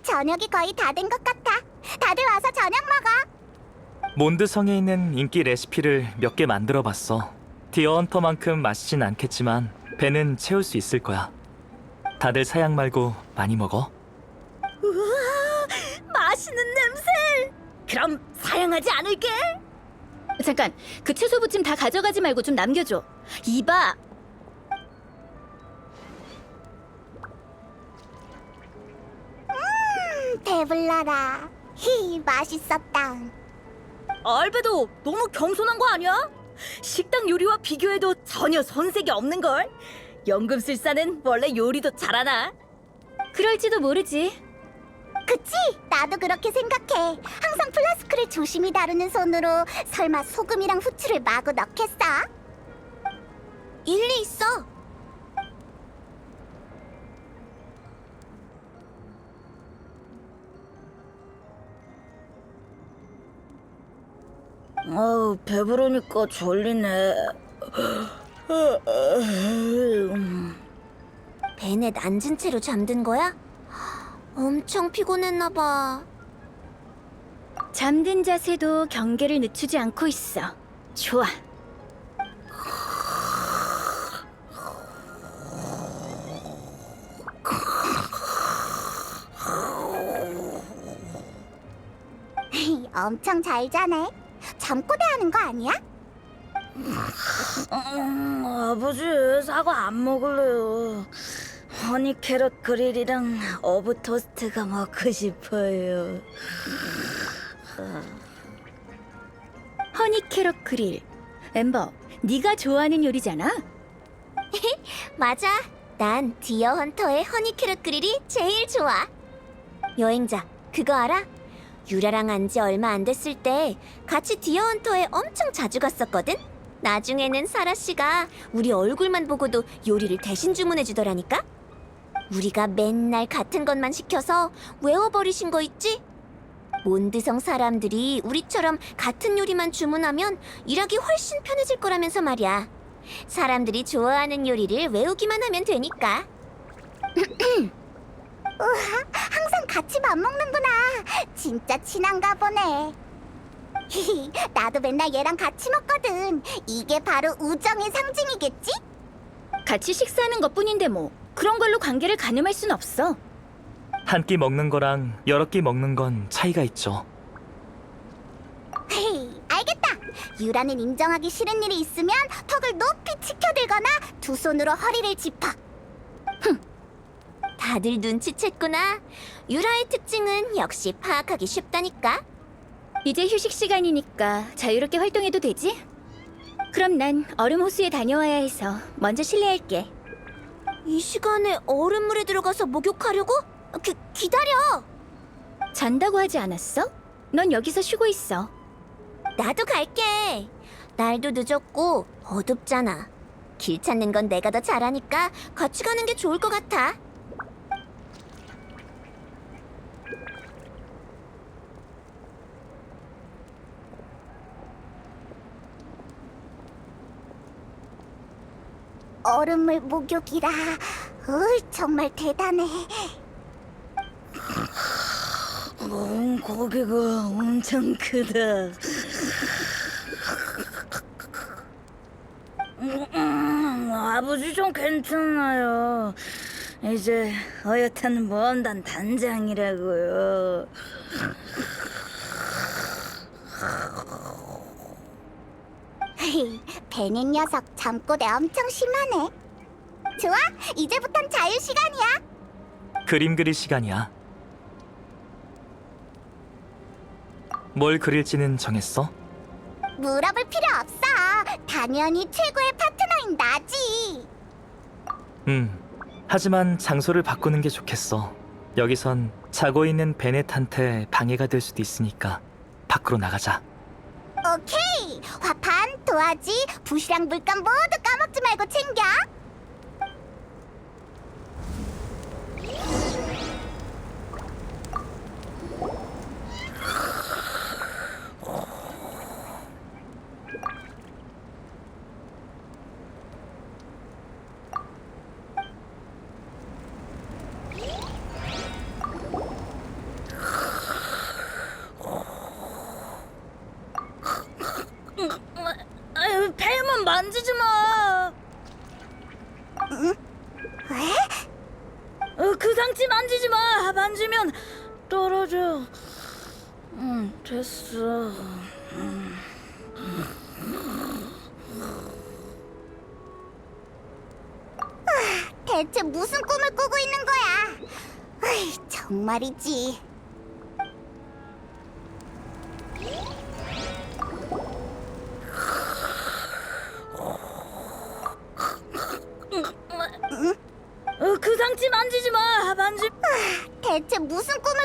저녁이 거의 다 된 것 같아. 다들 와서 저녁 먹어. 몬드성에 있는 인기 레시피를 몇 개 만들어봤어. 디어헌터만큼 맛있진 않겠지만 배는 채울 수 있을 거야. 다들 사양 말고 많이 먹어. 우와, 맛있는 냄새! 그럼 사양하지 않을게. 잠깐, 그 채소부찜 다 가져가지 말고 좀 남겨줘. 이봐, 배불러라. 히, 맛있었다. 알베도 너무 겸손한 거 아니야? 식당 요리와 비교해도 전혀 손색이 없는걸. 연금술사는 원래 요리도 잘하나? 그럴지도 모르지. 그치? 나도 그렇게 생각해. 항상 플라스크를 조심히 다루는 손으로 설마 소금이랑 후추를 마구 넣겠어? 일리 있어. 아우, 배부르니까 졸리네. 베넷 앉은 채로 잠든 거야? 엄청 피곤했나 봐. 잠든 자세도 경계를 늦추지 않고 있어. 좋아. 엄청 잘 자네. 잠꼬대 하는 거 아니야? 아버지, 사과 안 먹을래요. 허니 캐럿 그릴이랑 어부 토스트가 먹고 싶어요. 허니 캐럿 그릴. 엠버, 네가 좋아하는 요리잖아? 맞아. 난 디어 헌터의 허니 캐럿 그릴이 제일 좋아. 여행자, 그거 알아? 유라랑 안 지 얼마 안 됐을 때 같이 디어 헌터에 엄청 자주 갔었거든? 나중에는 사라 씨가 우리 얼굴만 보고도 요리를 대신 주문해 주더라니까? 우리가 맨날 같은 것만 시켜서 외워버리신 거 있지? 몬드성 사람들이 우리처럼 같은 요리만 주문하면 일하기 훨씬 편해질 거라면서 말이야. 사람들이 좋아하는 요리를 외우기만 하면 되니까. 우와, 항상 같이 밥 먹는구나. 진짜 친한가 보네. 나도 맨날 얘랑 같이 먹거든. 이게 바로 우정의 상징이겠지? 같이 식사하는 것뿐인데 뭐 그런 걸로 관계를 가늠할 순 없어. 한 끼 먹는 거랑 여러 끼 먹는 건 차이가 있죠. 알겠다. 유라는 인정하기 싫은 일이 있으면 턱을 높이 치켜들거나 두 손으로 허리를 짚어. 다들 눈치챘구나. 유라의 특징은 역시 파악하기 쉽다니까. 이제 휴식 시간이니까 자유롭게 활동해도 되지? 그럼 난 얼음 호수에 다녀와야 해서 먼저 실례할게. 이 시간에 얼음물에 들어가서 목욕하려고? 기다려. 잔다고 하지 않았어? 넌 여기서 쉬고 있어. 나도 갈게. 날도 늦었고 어둡잖아. 길 찾는 건 내가 더 잘하니까 같이 가는 게 좋을 것 같아. 얼음물 목욕이라. 정말 대단해. 고기가 엄청 크다. 아버지 좀 괜찮아요. 이제 어엿한 먼단 단장이라고요. 베넷 녀석 잠꼬대 엄청 심하네. 좋아, 이제부턴 자유 시간이야. 그림 그릴 시간이야. 뭘 그릴지는 정했어? 물어볼 필요 없어. 당연히 최고의 파트너인 나지. 하지만 장소를 바꾸는 게 좋겠어. 여기선 자고 있는 베넷한테 방해가 될 수도 있으니까 밖으로 나가자. 오케이. 화판, 도화지, 붓이랑 물감 모두 까먹지 말고 챙겨. 만지면 떨어져. 됐어. 대체 무슨 꿈을 꾸고 있는 거야? 으이, 정말이지. 그 상치 만지지 마. 대체 무슨 꿈을